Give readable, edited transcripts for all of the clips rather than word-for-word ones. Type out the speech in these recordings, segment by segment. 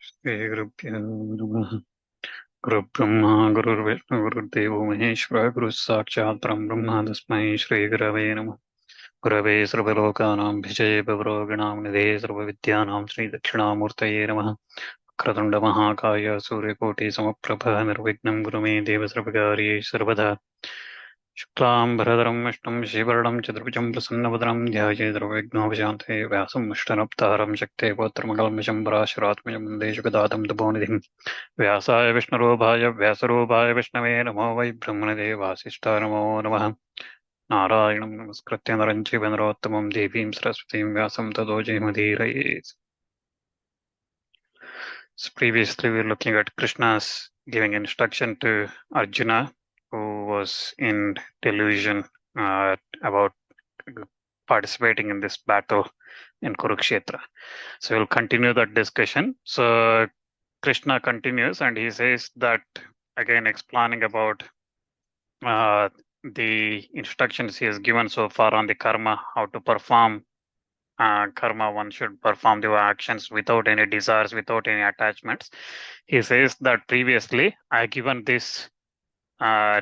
श्रीगुरुभ्यो नमः। गुरुब्रह्मा गुरुर्विष्णु गुरुर्देवो महेश्वरः गुरुः साक्षात् परब्रह्म तस्मै श्रीगुरवे नमः। गुरवे सर्वलोकानां भिषजे भवरोगिणां निधये सर्वविद्यानां श्रीदक्षिणामूर्तये नमः। वक्रतुण्डमहाकाय सूर्यकोटिसमप्रभः निर्विघ्नं कुरु मे देव सर्वकार्ये सर्वदा। शुक्लाम्बरधरं विष्णुं श्रीवर्णं चतुर्भुजं प्रसन्नवदनं ध्यायेत् सर्वविघ्नोपशान्तये व्यासं विष्णुरवतारं शक्ते पौत्रमकल्मषं पराशरात्मजं वन्दे जगदादं तपोनिधिं। व्यासाय विष्णुरूपाय व्यासरूपाय विष्णवे नमो वै ब्रह्मणदे वासिष्ठाय नमो नमः। नारायणं नमस्कृत्य नरं चैव नरोत्तमं देवीं सरस्वतीं व्यासं ततो जयमुदीरये. So previously we were looking at Krishna's giving instruction to Arjuna, who was in delusion about participating in this battle in Kurukshetra. So we'll continue that discussion. So Krishna continues and he says that, again explaining about the instructions he has given so far on the karma, how to perform karma. One should perform the actions without any desires, without any attachments. He says that previously I given this uh,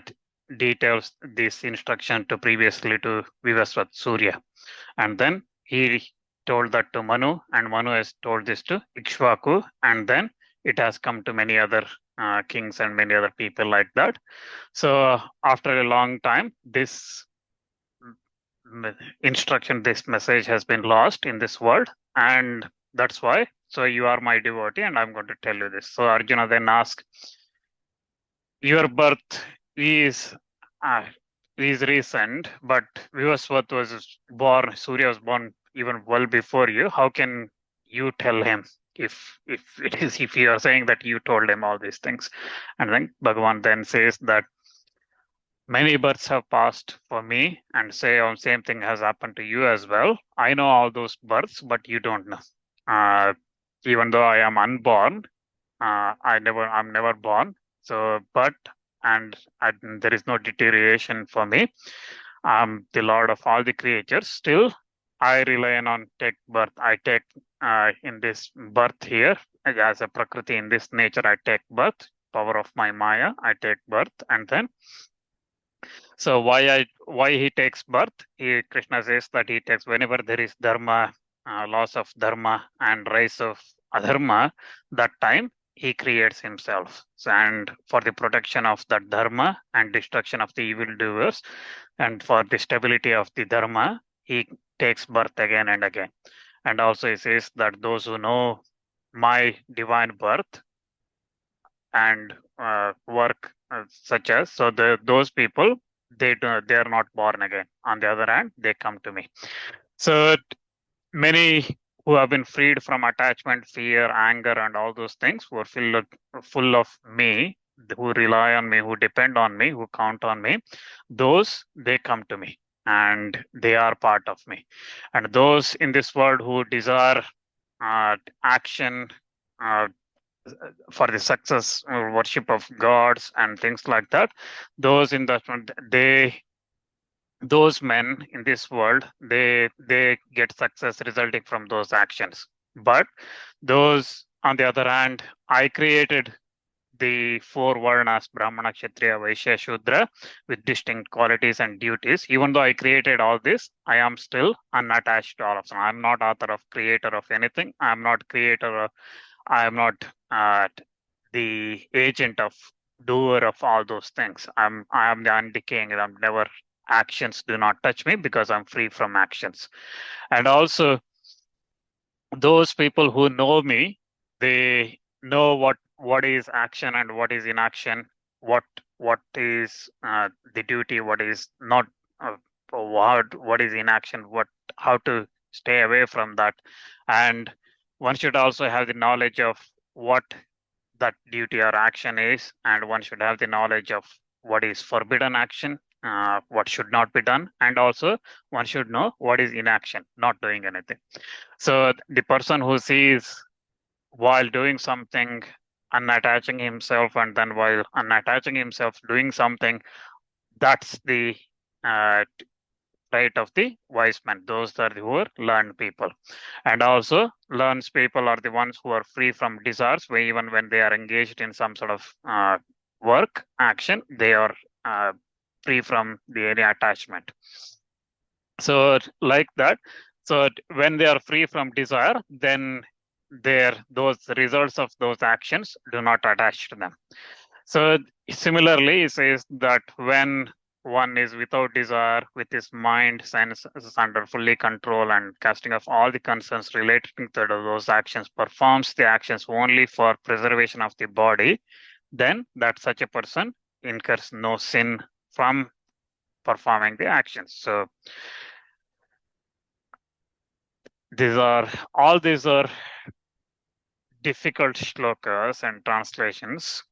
details, this instruction to previously to Vivasvat Surya, and then he told that to Manu, and Manu has told this to Ikshvaku, and then it has come to many other kings and many other people like that. So after a long time, this instruction, this message has been lost in this world, and that's why. So you are my devotee, and I'm going to tell you this. So Arjuna then asks, "Your birth is uh, is recent, but Vivasvat was born. Surya was born even well before you. How can you tell him if you are saying that you told him all these things?" And then Bhagavan then says that many births have passed for me, and same thing has happened to you as well. I know all those births, but you don't know. Uh, Even though I am unborn, I'm never born. So, but there is no deterioration for me. I'm the Lord of all the creatures. Still, I rely on take birth. I take in this birth here as a Prakriti in this nature. I take birth. Power of my Maya. I take birth, and then so why he takes birth? Krishna says that he takes whenever there is dharma, loss of dharma and rise of adharma, that time he creates himself. So, and for the protection of that dharma and destruction of the evildoers, and for the stability of the dharma, he takes birth again and again. And also he says that those who know my divine birth and work such as those people, they are not born again. On the other hand, they come to me. So many who have been freed from attachment, fear, anger, and all those things, who are full of me, who rely on me, who depend on me, who count on me, those they come to me and they are part of me. And those in this world who desire action, uh, for the success or worship of gods and things like that, those in the those men in this world, they get success resulting from those actions. But those on the other hand, I created the four varnas, Brahmana, Kshatriya, Vaishya, Shudra, with distinct qualities and duties. Even though I created all this, I am still unattached to all of them. I'm not author of creator of anything. I'm not creator. I am not the agent of doer of all those things. I am the undecaying. I'm never actions do not touch me because I'm free from actions. And also those people who know me, they know what is action and what is inaction, what is the duty, what is not, what is inaction, what how to stay away from that. And one should also have the knowledge of what that duty or action is, and one should have the knowledge of what is forbidden action, what should not be done, and also one should know what is inaction, not doing anything. So the person who sees while doing something, unattaching himself, and then while unattaching himself, doing something, that's the uh, right of the wise men. Those are the who are learned people. And also learned people are the ones who are free from desires, where even when they are engaged in some sort of work, action, they are free from the any attachment. So like that. So when they are free from desire, then those results of those actions do not attach to them. So similarly, it says that when one is without desire, with his mind, senses under fully control, and casting off all the concerns relating to those actions, performs the actions only for preservation of the body, then that such a person incurs no sin from performing the actions. So these are difficult shlokas and translations.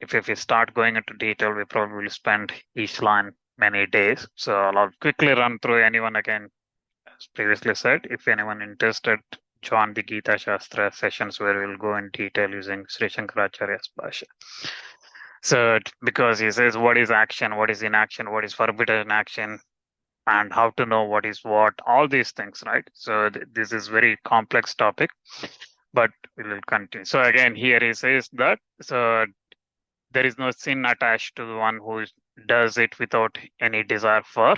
If we start going into detail, we probably will spend each line many days. So I'll quickly run through anyone again, as previously said. If anyone interested, join the Gita Shastra sessions where we'll go in detail using Sri Shankaracharya's Bhasha. So because he says what is action, what is inaction, what is forbidden action, and how to know what is what, all these things, right? So this is very complex topic, but we will continue. So again, here he says that so there is no sin attached to the one who does it without any desire for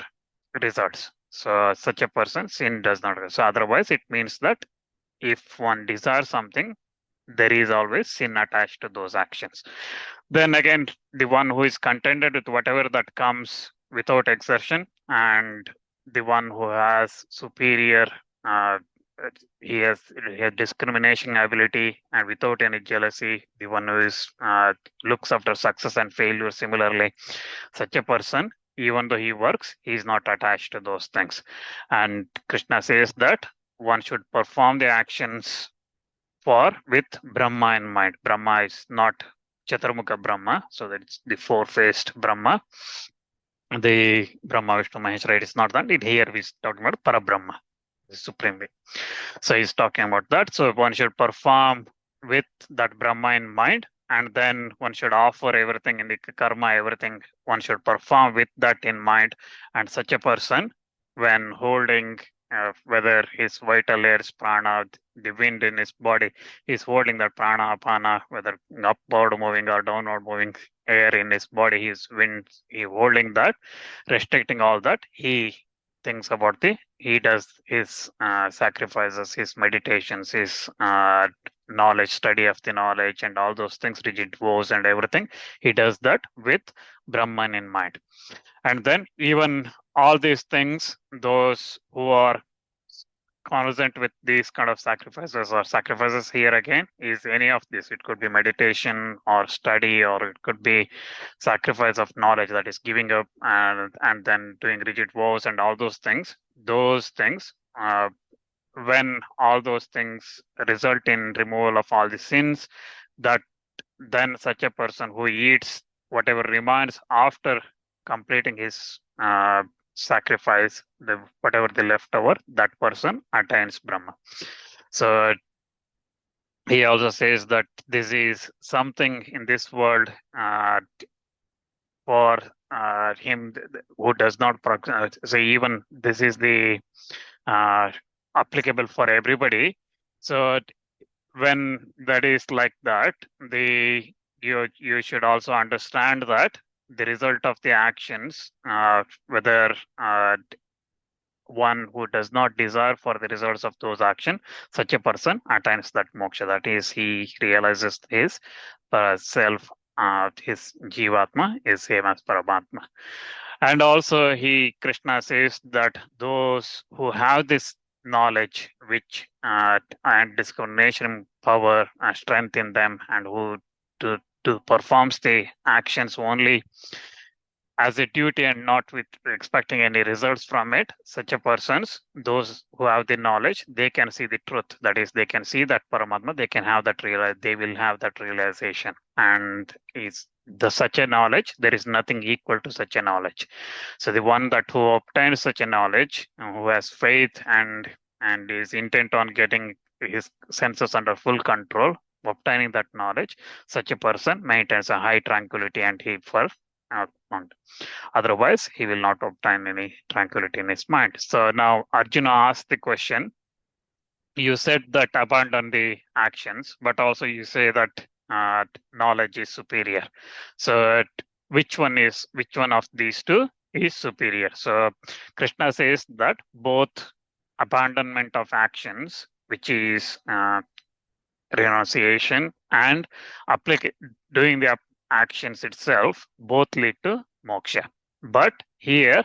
results. So such a person, sin does not. So otherwise, it means that if one desires something, there is always sin attached to those actions. Then again, the one who is contented with whatever that comes without exertion, and the one who has superior, uh, he has discrimination ability, and without any jealousy, the one who is looks after success and failure similarly, such a person, even though he works, he is not attached to those things. And Krishna says that one should perform the actions for with Brahma in mind. Brahma is not Chaturmukha Brahma, so that it's the four-faced Brahma. The Brahma, Vishnu, Mahesh, right? It's not that. Here he's talking about Parabrahma, the supreme being. So he's talking about that. So one should perform with that Brahma in mind, and then one should offer everything in the karma, everything one should perform with that in mind. And such a person, when holding whether his vital airs, prana, the wind in his body, he's holding that prana, apana, whether upward moving or downward moving air in his body, his wind, he holding that, restricting all that, he thinks about he does his sacrifices, his meditations, his knowledge, study of the knowledge, and all those things, rigid vows and everything. He does that with Brahman in mind. And then even all these things, those who are conversant with these kind of sacrifices, or sacrifices here again is any of this. It could be meditation or study, or it could be sacrifice of knowledge, that is giving up and then doing rigid vows and all those things. Those things, when all those things result in removal of all the sins, that then such a person who eats whatever remains after completing his sacrifice, whatever the leftover, that person attains Brahma. So he also says that this is something in this world for him who does not so even this is the applicable for everybody. So when that is like that, you should also understand that the result of the actions, whether one who does not desire for the results of those actions, such a person attains that moksha. That is, he realizes his self, his jivatma is same as Paramatma. And also Krishna says that those who have this knowledge, which and discrimination power and strength in them, and who to performs the actions only as a duty and not with expecting any results from it, such a persons, those who have the knowledge, they can see the truth. That is, they can see that Paramatma, they can have that they will have that realization. And is the such a knowledge, there is nothing equal to such a knowledge. So the one that who obtains such a knowledge, who has faith and is intent on getting his senses under full control, obtaining that knowledge, such a person maintains a high tranquility and heat for want. Otherwise, he will not obtain any tranquility in his mind. So now Arjuna asked the question. You said that abandon the actions, but also you say that knowledge is superior. So which one of these two is superior? So Krishna says that both abandonment of actions, which is renunciation, and doing the actions itself, both lead to moksha. But here,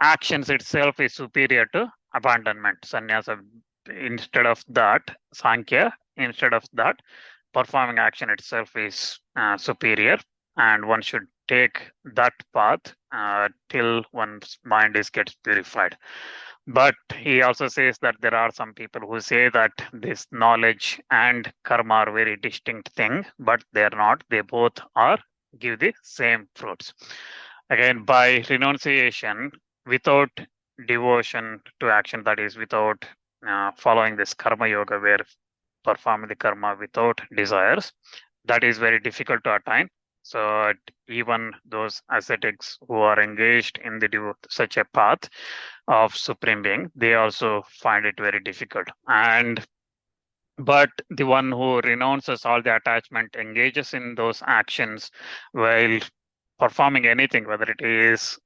actions itself is superior to abandonment, sannyasa. Instead of that, sankhya, instead of that, performing action itself is superior, and one should take that path till one's mind gets purified. But he also says that there are some people who say that this knowledge and karma are very distinct thing, but they are not. They both are give the same fruits. Again, by renunciation, without devotion to action, that is, without following this karma yoga, where performing the karma without desires, that is very difficult to attain. So even those ascetics who are engaged in such a path of supreme being, they also find it very difficult. But the one who renounces all the attachment, engages in those actions while performing anything, whether it is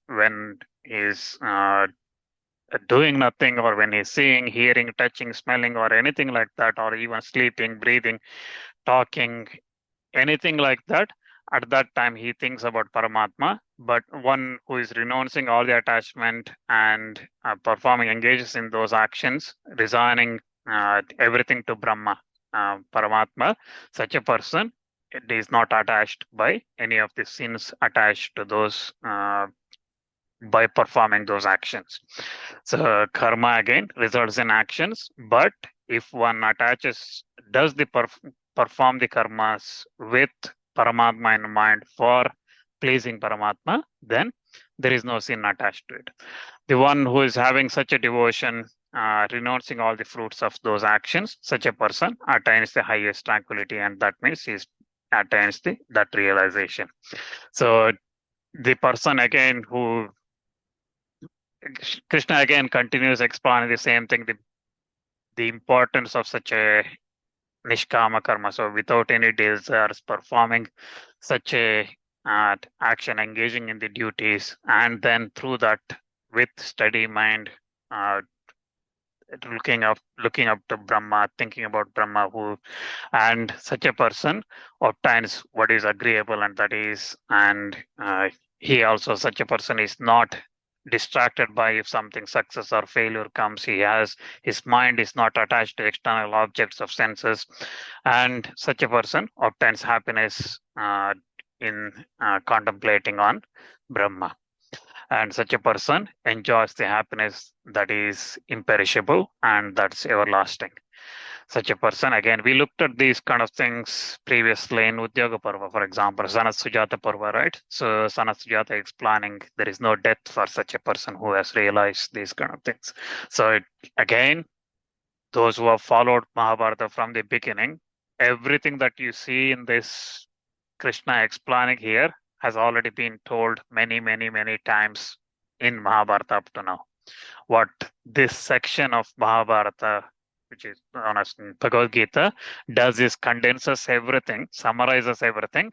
when he's doing nothing, or when he's seeing, hearing, touching, smelling, or anything like that, or even sleeping, breathing, talking, anything like that, at that time he thinks about Paramatma. But one who is renouncing all the attachment and performing, engages in those actions, resigning everything to Brahma, Paramatma, such a person, it is not attached by any of the sins attached to those by performing those actions. So karma again results in actions, but if one does the perform the karmas with Paramatma in mind for pleasing Paramatma, then there is no sin attached to it. The one who is having such a devotion, renouncing all the fruits of those actions, such a person attains the highest tranquility, and that means he attains that realization. So the person again who Krishna again continues explaining the same thing, the importance of such a nishkama karma. So without any desires, performing such a action, engaging in the duties, and then through that, with steady mind, uh, looking up to Brahma, thinking about Brahma, and such a person obtains what is agreeable, and that is, and he also, such a person is not distracted by if something success or failure comes. His mind is not attached to external objects of senses, and such a person obtains happiness in contemplating on Brahma. And such a person enjoys the happiness that is imperishable and that's everlasting. Such a person, again, we looked at these kind of things previously in Udyoga Parva, for example, Sanat Sujata Parva, right? So Sanat Sujata explaining there is no death for such a person who has realized these kind of things. So again, those who have followed Mahabharata from the beginning, everything that you see in this Krishna explaining here has already been told many, many, many times in Mahabharata up to now. What this section of Mahabharata, which is known as Bhagavad Gita, does is condenses everything, summarizes everything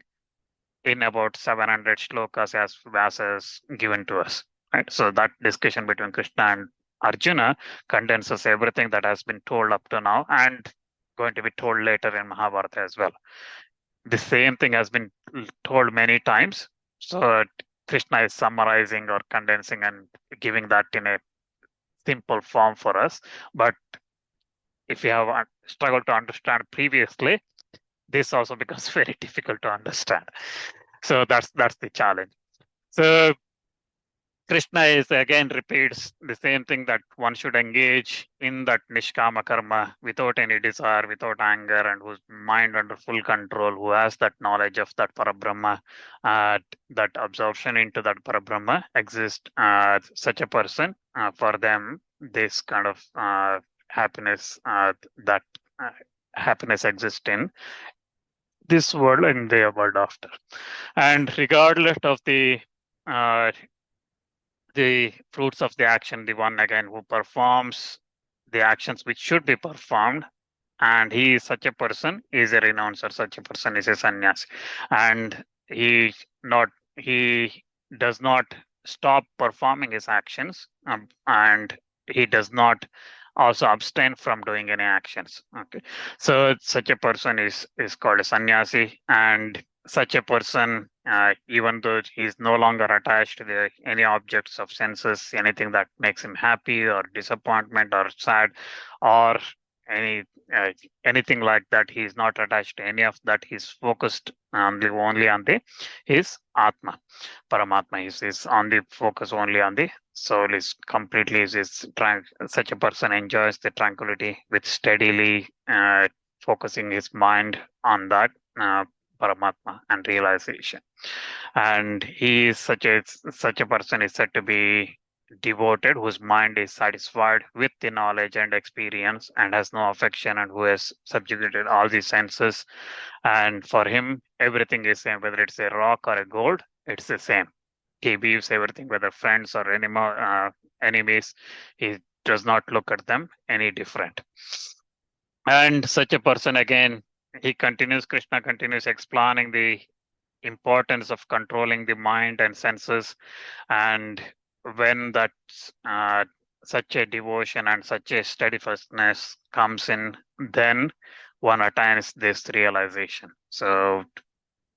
in about 700 shlokas as Vyasas given to us. Right? So that discussion between Krishna and Arjuna condenses everything that has been told up to now and going to be told later in Mahabharata as well. The same thing has been told many times. So Krishna is summarizing or condensing and giving that in a simple form for us. But if you have struggled to understand previously, this also becomes very difficult to understand. So that's the challenge. So Krishna is again repeats the same thing, that one should engage in that nishkama karma without any desire, without anger, and whose mind under full control, who has that knowledge of that Parabrahma, that absorption into that Parabrahma exists. Such a person, for them, this kind of happiness, that happiness exists in this world and the world after. And regardless of uh, the fruits of the action, the one again who performs the actions which should be performed, and he is such a person is a renouncer, such a person is a sannyasi. And he not he does not stop performing his actions, and he does not also abstain from doing any actions. Okay, so such a person is called a sannyasi. And such a person, even though he is no longer attached to any objects of senses, anything that makes him happy or disappointment or sad, or any uh, anything like that, he is not attached to any of that. He's focused only on the his atma, paramatma. Is on the focus only on the soul. Is completely such a person enjoys the tranquility with steadily focusing his mind on that paramatma and realization. And he is such a person is said to be devoted, whose mind is satisfied with the knowledge and experience and has no affection, and who has subjugated all the senses. And for him everything is same, whether it's a rock or a gold, it's the same. He views everything, whether friends or enemies, he does not look at them any different. And such a person again, Krishna continues explaining the importance of controlling the mind and senses. And when that uh, such a devotion and such a steadfastness comes in, then one attains this realization. So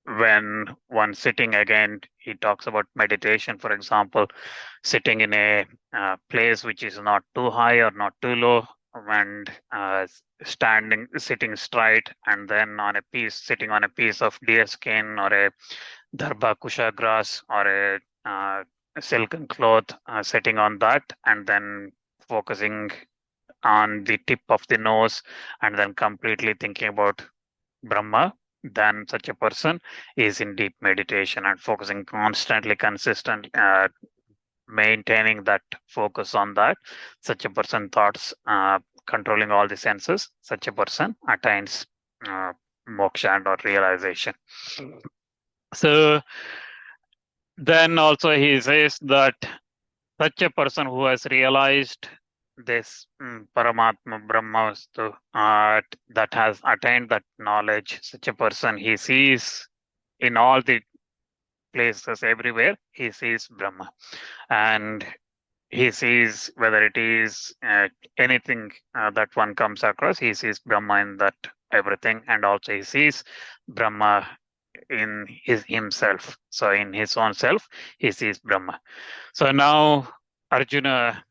when one sitting, again he talks about meditation, for example, sitting in a place which is not too high or not too low, and sitting straight, and then sitting on a piece of deer skin or a dharba kusha grass or a silken cloth, sitting on that, and then focusing on the tip of the nose, and then completely thinking about Brahma, then such a person is in deep meditation and focusing constantly, consistent, maintaining that focus on that. Such a person thoughts, controlling all the senses, such a person attains uh, moksha or realization. So then also he says that such a person who has realized this Paramatma Brahmastu, that has attained that knowledge, such a person, he sees in all the places, everywhere, he sees Brahma. And he sees whether it is anything that one comes across, he sees Brahma in that everything. And also he sees Brahma in himself. So in his own self, he sees Brahma. So now Arjuna,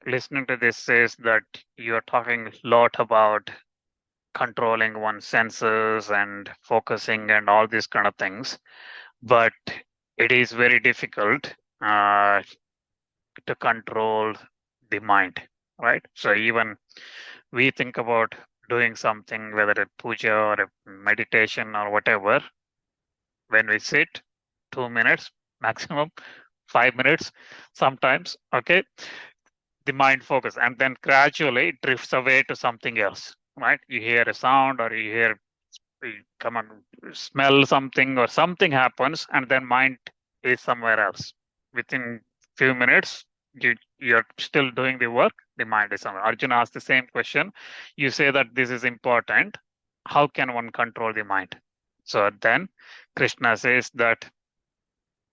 listening to this, says that you are talking a lot about controlling one's senses and focusing and all these kind of things, but it is very difficult to control the mind, right? So even we think about doing something, whether a puja or a meditation or whatever, when we sit 2 minutes maximum, 5 minutes sometimes, okay, the mind focus, and then gradually it drifts away to something else, right? You hear a sound, or you come and smell something, or something happens, and then mind is somewhere else. Within few minutes, you're still doing the work, the mind is somewhere. Arjuna asked the same question. You say that this is important, how can one control the mind? So then Krishna says that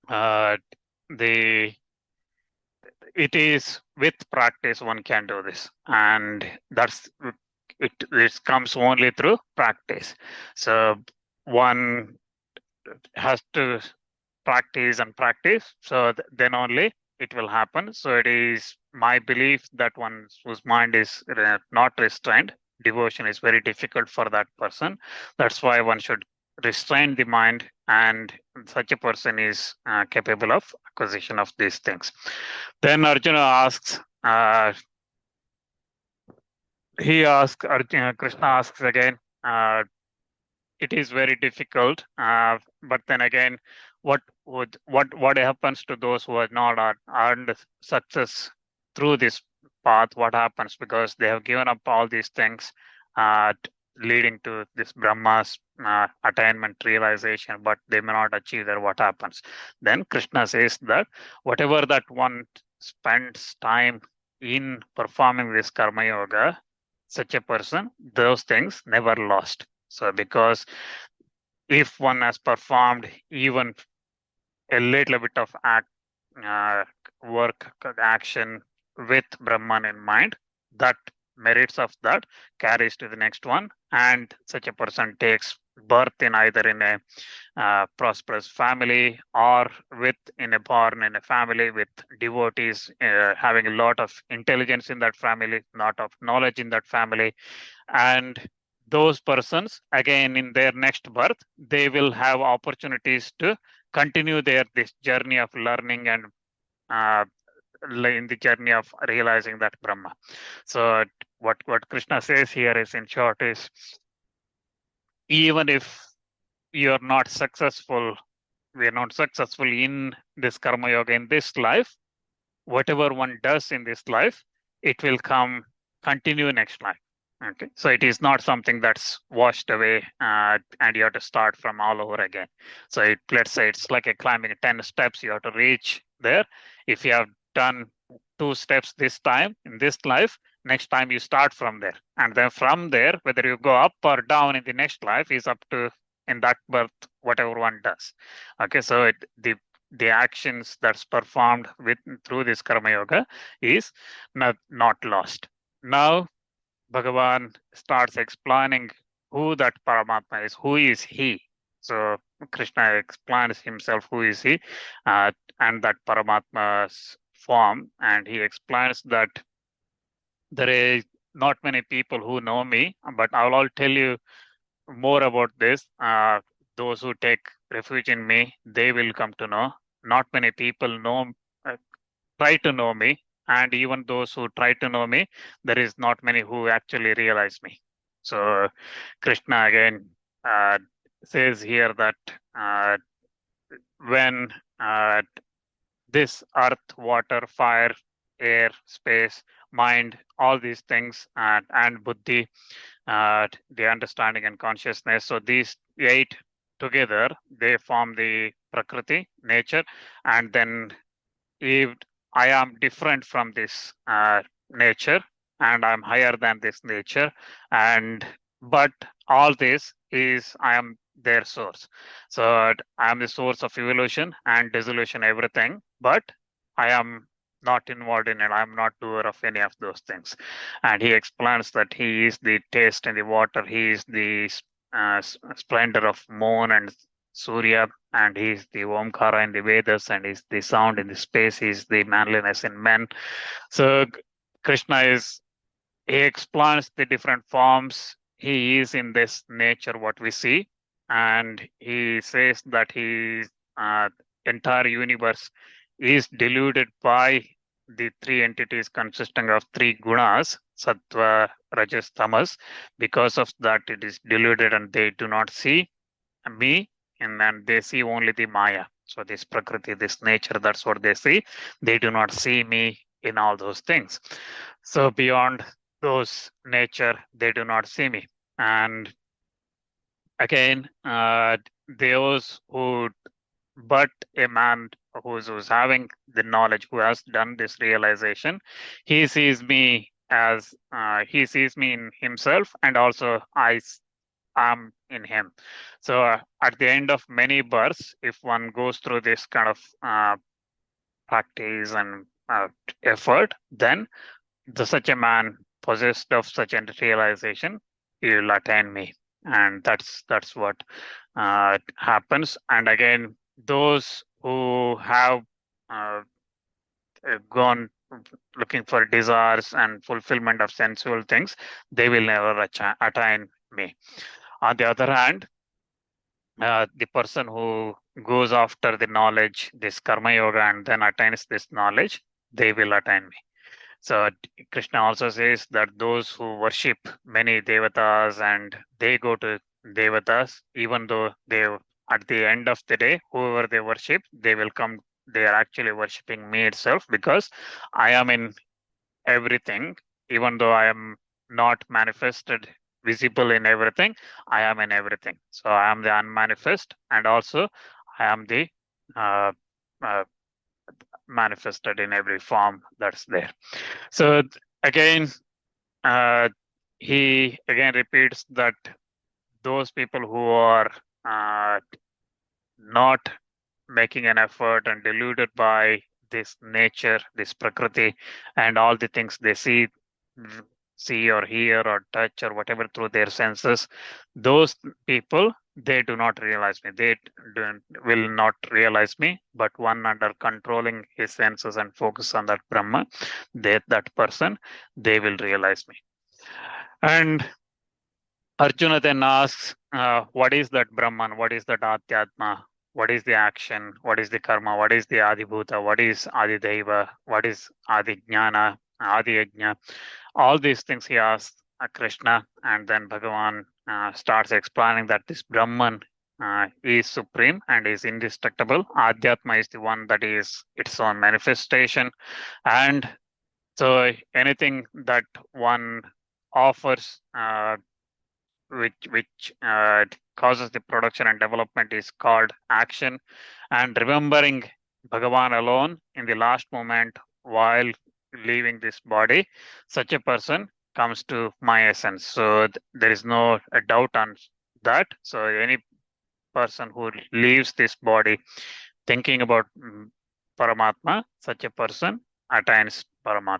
uh, the it is with practice one can do this, and it comes only through practice. So one has to practice and practice, so then only it will happen. So it is my belief that one whose mind is not restrained, devotion is very difficult for that person. That's why one should restrain the mind, and such a person is capable of acquisition of these things. Then Arjuna asks, Krishna asks again, it is very difficult, but then again, what happens to those who have not earned success through this path? What happens? Because they have given up all these things. leading to this Brahma's attainment realization, but they may not achieve there. What happens? Then Krishna says that whatever that one spends time in performing this karma yoga, such a person, those things never lost. So because if one has performed even a little bit of uh, work, action with Brahman in mind, that merits of that carries to the next one, and such a person takes birth in either in a prosperous family or born in a family with devotees, having a lot of intelligence in that family, lot of knowledge in that family, and those persons again in their next birth they will have opportunities to continue their this journey of learning and uh, in the journey of realizing that Brahma. So what Krishna says here is, in short, is even if you're not successful, we are not successful in this karma yoga in this life, whatever one does in this life, it will continue next life. Okay, so it is not something that's washed away and you have to start from all over again. So let's say it's like a climbing 10 steps, you have to reach there. If you have done 2 steps this time in this life, next time you start from there. And then from there, whether you go up or down in the next life is up to in that birth, whatever one does. Okay, so the actions that's performed through this karma yoga is not lost. Now Bhagavan starts explaining who that Paramatma is, who is he. So Krishna explains himself, who is he, and that Paramatma's form, and he explains that there is not many people who know me, but I'll tell you more about this. Those who take refuge in me, they will come to know. Not many people uh, try to know me, and even those who try to know me, there is not many who actually realize me. So Krishna again uh, says here that uh, when uh, this earth, water, fire, air, space, mind, all these things, and buddhi, the understanding and consciousness, so these 8 together, they form the prakriti, nature, and then if I am different from this nature and I'm higher than this nature, and but all this is I am their source. So I am the source of evolution and dissolution, everything, but I am not involved in it. I'm not doer of any of those things. And he explains that he is the taste in the water, he is the splendor of moon and Surya, and he's the Omkara in the Vedas, and he's the sound in the space, he's the manliness in men. So Krishna he explains the different forms he is in this nature, what we see, and he says that his entire universe is deluded by the 3 entities consisting of 3 gunas, sattva, rajas, tamas. Because of that, it is deluded and they do not see me, and then they see only the Maya. So this Prakriti, this nature, that's what they see. They do not see me in all those things. So beyond those nature, they do not see me. And again, those who, but a man who's having the knowledge, who has done this realization, he sees me as he sees me in himself, and also am in him. So at the end of many births, if one goes through this kind of practice and effort, then such a man possessed of such a realization, he will attain me, and that's what happens. And again, those who have uh, gone looking for desires and fulfillment of sensual things, they will never attain me. On the other hand, the person who goes after the knowledge, this karma yoga, and then attains this knowledge, they will attain me. So Krishna also says that those who worship many devatas and they go to devatas, even though they at the end of the day, whoever they worship, they will come. They are actually worshiping me itself, because I am in everything, even though I am not manifested visible in everything, I am in everything. So I am the unmanifest, and also I am the uh, uh, manifested in every form that's there. So again, uh, he again repeats that those people who are uh, not making an effort and deluded by this nature, this prakriti, and all the things they see or hear or touch or whatever through their senses, those people, they do not realize me. They will not realize me. But one under controlling his senses and focus on that Brahma, that person, they will realize me. And Arjuna then asks, what is that Brahman? What is that Adhyatma? What is the action? What is the karma? What is the Adibhuta? What is Adideva? What is Adignana, Adiyajna? All these things he asks Krishna, and then Bhagavan starts explaining that this Brahman is supreme and is indestructible. Adhyatma is the one that is its own manifestation. And so anything that one offers which causes the production and development is called action. And remembering Bhagavan alone in the last moment while leaving this body, such a person comes to my essence. So there is no a doubt on that. So any person who leaves this body thinking about Paramatma, such a person attains Paramatma.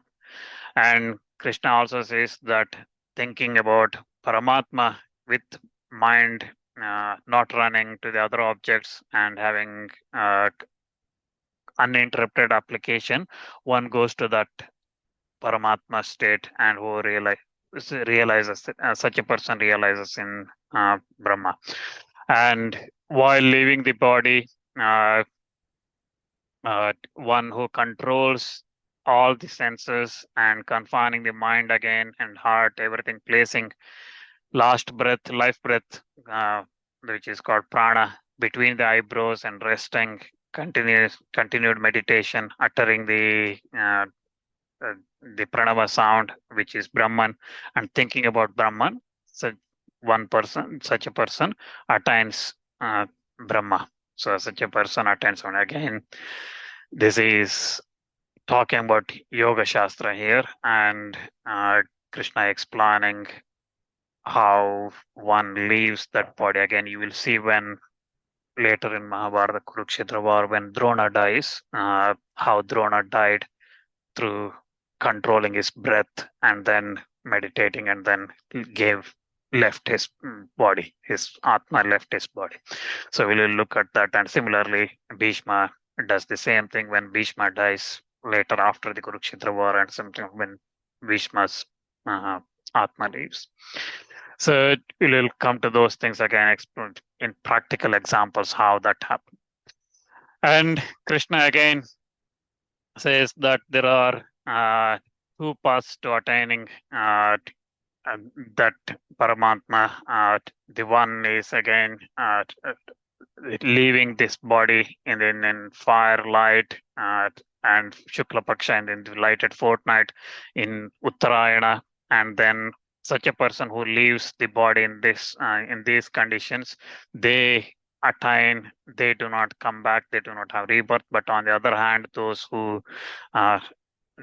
And Krishna also says that thinking about Paramatma with mind not running to the other objects and having uninterrupted application, one goes to that Paramatma state and who realizes such a person realizes in Brahma. And while leaving the body, one who controls all the senses and confining the mind again and heart, everything, placing last breath, life breath, which is called prana, between the eyebrows and resting, continued meditation, uttering uh, the pranava sound, which is Brahman, and thinking about Brahman. So such a person attains Brahma. So such a person attains one. Again, this is talking about Yoga Shastra here, and Krishna explaining how one leaves that body. Again, you will see when later in Mahabharata Kurukshetra war, when Drona dies, how Drona died through controlling his breath and then meditating, and then left his body. His Atma left his body. So we will look at that. And similarly, Bhishma does the same thing when Bhishma dies later after the Kurukshetra war, and something when Bhishma's Atma leaves. So we will come to those things again, explain in practical examples how that happened. And Krishna again says that there are two paths to attaining that Paramatma. The one is again leaving this body in fire, light, and Shukla Paksha, and in the lighted fortnight in Uttarayana, and then such a person who leaves the body in these conditions, they attain, they do not come back, they do not have rebirth. But on the other hand, those who uh,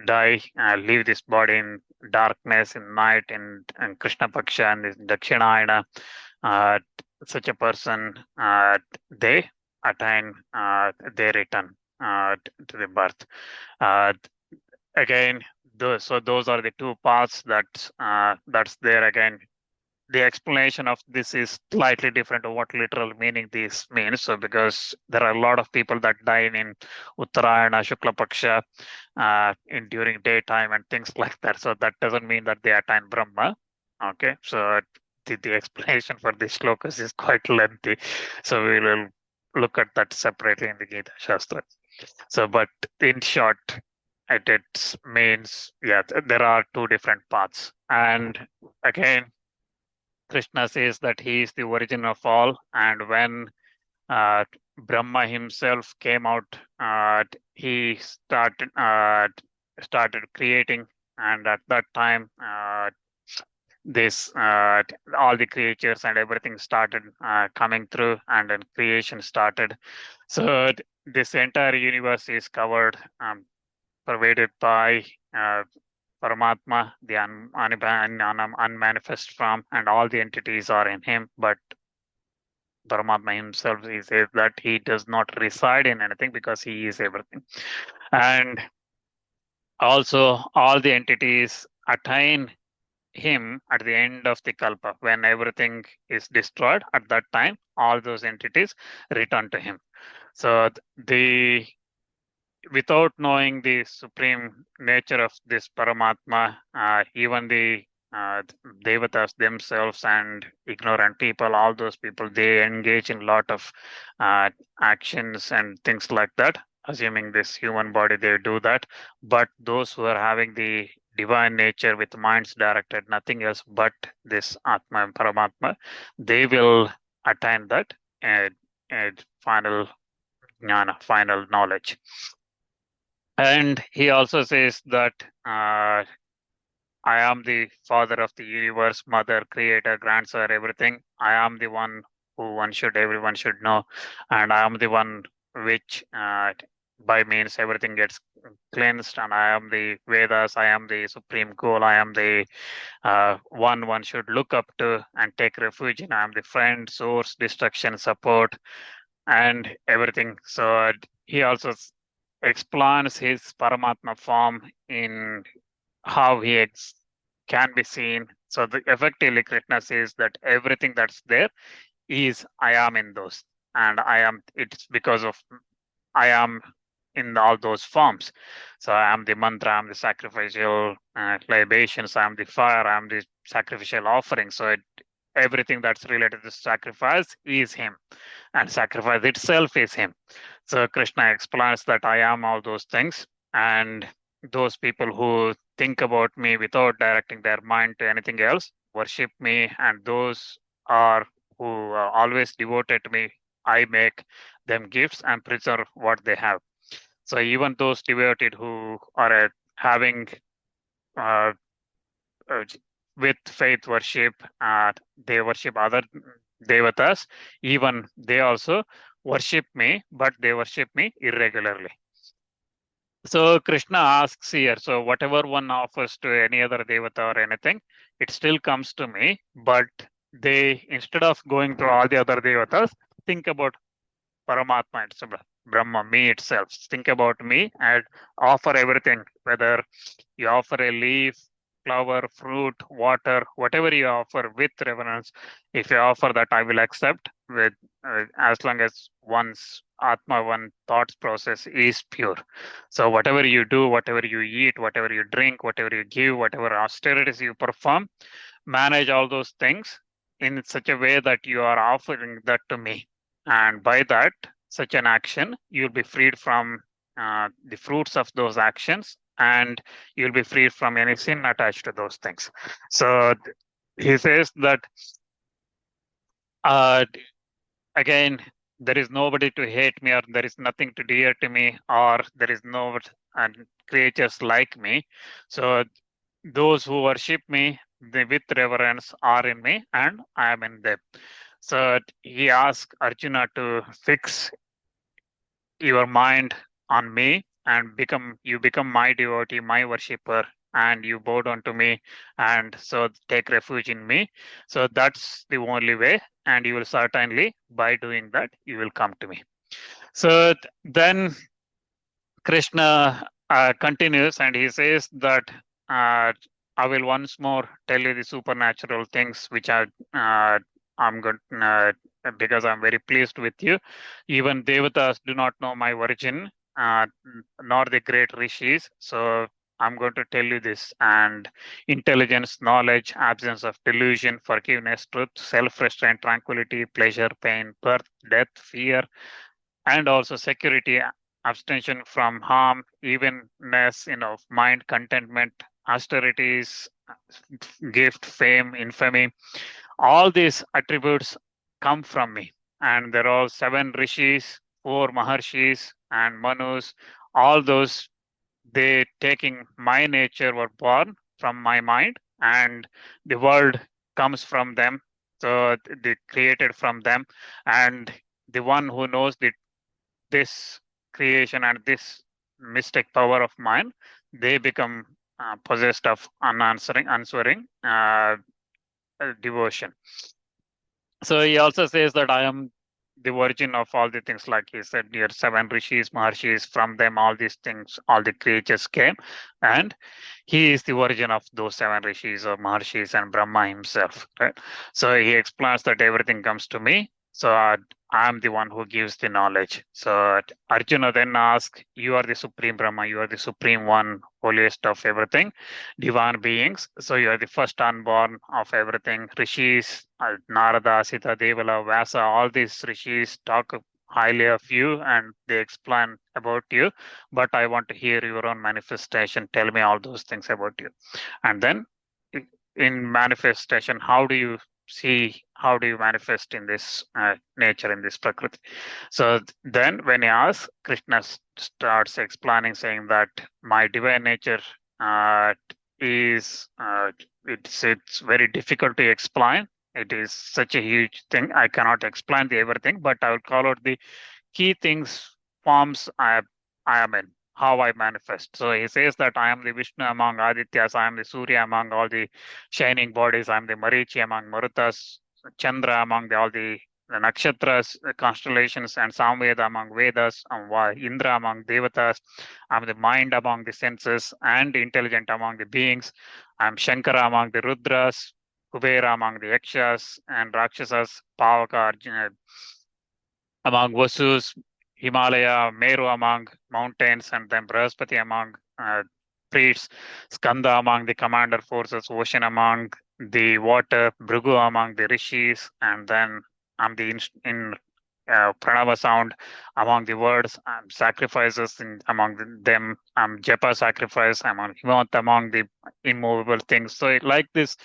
die, leave this body in darkness, in night, in Krishna Paksha, and in Dakshinayana, uh, such a person, they attain, they return to the birth. Uh, Again, those are the two paths that's there. Again, the explanation of this is slightly different of what literal meaning this means. So because there are a lot of people that die in Uttarayana, Shukla Paksha, in during daytime and things like that. So that doesn't mean that they attain Brahma. Okay, so the explanation for this slokas is quite lengthy. So we will look at that separately in the Gita Shastra. So, but in short, it means, yeah, there are two different paths. And again, Krishna says that he is the origin of all, and when uh, Brahma himself came out, he started creating, and at that time, this all the creatures and everything started coming through, and then creation started. So this entire universe is covered, pervaded by Paramatma, the unmanifest form, and all the entities are in him. But Paramatma himself, he says that he does not reside in anything because he is everything. And also, all the entities attain him at the end of the kalpa. When everything is destroyed, at that time, all those entities return to him. So the without knowing the supreme nature of this Paramatma, even the devatas themselves and ignorant people, all those people, they engage in a lot of actions and things like that. Assuming this human body, they do that. But those who are having the divine nature with minds directed, nothing else but this Atma and Paramatma, they will attain that and final jnana, final knowledge. And he also says that I am the father of the universe, mother, creator, grandson, everything. I am the one who everyone should know, and I am the one which by means everything gets cleansed, and I am the Vedas. I am the supreme goal. I am the one should look up to and take refuge in. I am the friend, source, destruction, support, and everything. So he also explains his Paramatma form in how can be seen. So effectively, Krishna says that everything that's there is I am in those, and I am. It's because of I am in all those forms. So I am the mantra, I am the sacrificial libations, I am the fire, I am the sacrificial offering. So everything that's related to sacrifice is him, and sacrifice itself is him. So Krishna explains that I am all those things, and those people who think about me without directing their mind to anything else worship me, and those are who are always devoted to me. I make them gifts and preserve what they have. So even those devoted who are having uh, uh, with faith worship, they worship other devatas. Even they also worship me, but they worship me irregularly. So Krishna asks here, so whatever one offers to any other devata or anything, it still comes to me, but they, instead of going to all the other devatas, think about Paramatma, it's Brahma, me itself. Think about me and offer everything, whether you offer a leaf, flower, fruit, water, whatever you offer with reverence. If you offer that, I will accept with as long as one's Atma, one thoughts process is pure. So whatever you do, whatever you eat, whatever you drink, whatever you give, whatever austerities you perform, manage all those things in such a way that you are offering that to me. And by that, such an action, you'll be freed from the fruits of those actions, and you'll be freed from any sin attached to those things. So he says that uh, again, there is nobody to hate me, or there is nothing to dear to me, or there is no creatures like me. So those who worship me with reverence are in me, and I am in them. So he asked Arjuna to fix your mind on me and become my devotee, my worshipper, and you bow down to me, and so take refuge in me. So that's the only way, and you will certainly, by doing that, you will come to me. So then Krishna continues, and he says that I will once more tell you the supernatural things which I'm good because I'm very pleased with you. Even devatas do not know my origin, nor the great rishis. So I'm going to tell you this. And intelligence, knowledge, absence of delusion, forgiveness, truth, self-restraint, tranquility, pleasure, pain, birth, death, fear, and also security, abstention from harm, evenness, mind, contentment, austerities, gift, fame, infamy. All these attributes come from me. And there are 7 rishis, 4 maharshis, and manus. All those, they taking my nature were born from my mind, and the world comes from them. So they created from them, and the one who knows this creation and this mystic power of mine, they become possessed of answering devotion. So he also says that I am the origin of all the things, like he said here, seven rishis, maharshis, from them all these things, all the creatures came, and he is the origin of those seven rishis or maharshis and Brahma himself, right? So he explains that everything comes to me. So I'm the one who gives the knowledge. So Arjuna then asks, you are the supreme Brahma, you are the supreme one, holiest of everything, divine beings. So you are the first unborn of everything. Rishis, Narada, Sita, Devala, Vyasa, all these rishis talk highly of you and they explain about you. But I want to hear your own manifestation. Tell me all those things about you. And then in manifestation, how do you see, how do you manifest in this nature, in this Prakriti? So then when he asks, Krishna starts explaining, saying that my divine nature uh, is it's very difficult to explain. It is such a huge thing. I cannot explain the everything, but I will call out the key things, forms I am in, how I manifest. So he says that I am the Vishnu among Adityas, I am the Surya among all the shining bodies, I am the Marichi among Marutas, Chandra among all the nakshatras, the constellations, and Samveda among Vedas, and Indra among Devatas. I'm the mind among the senses and intelligent among the beings. I'm Shankara among the Rudras, Kubera among the Yakshas and Rakshasas, Pavaka, Arjuna, among Vasus, Himalaya, Meru among mountains, and then Brahaspati among priests, Skanda among the commander forces, Ocean among the water, Bhrigu among the rishis, and then I'm the in pranava sound among the words, sacrifices among them, japa sacrifice among Himavant among the immovable things. So like this,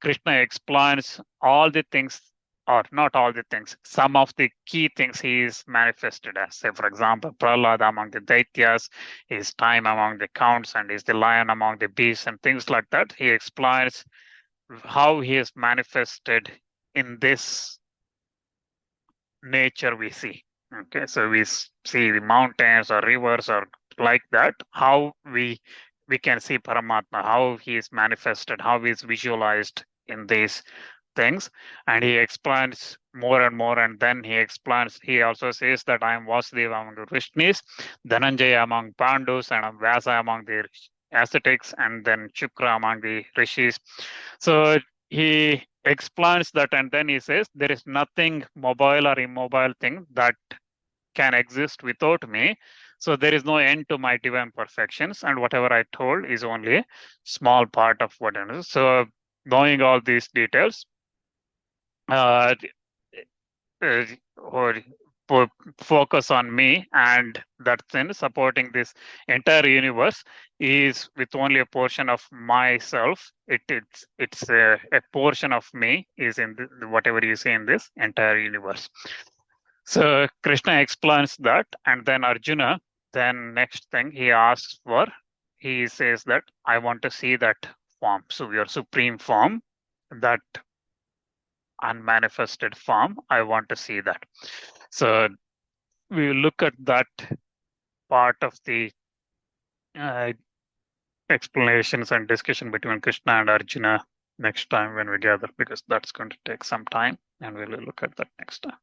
Krishna explains all the things, or not all the things, some of the key things he is manifested as. Say, for example, Prahlad among the Daityas, his time among the counts, and is the lion among the beasts, and things like that. He explains how he is manifested in this nature we see. Okay, so we see the mountains or rivers or like that, how we can see Paramatma, how he is manifested, how he is visualized in these things. And he explains more and more, and then he also says that I am Vasudeva among the Vishnus, Dhananjaya among Pandus, and Vyasa among the ascetics, and then Shukra among the rishis. So he explains that, and then he says there is nothing mobile or immobile thing that can exist without me. So there is no end to my divine perfections, and whatever I told is only a small part of what I know. So knowing all these details, uh, uh, or focus on me, and that's in supporting this entire universe is with only a portion of myself. It's a portion of me is in whatever you see in this entire universe. So Krishna explains that, and then Arjuna, then next thing he asks for, he says that I want to see that form. So your supreme form, that unmanifested form, I want to see that. So we look at that part of the uh, explanations and discussion between Krishna and Arjuna next time when we gather, because that's going to take some time, and we'll look at that next time.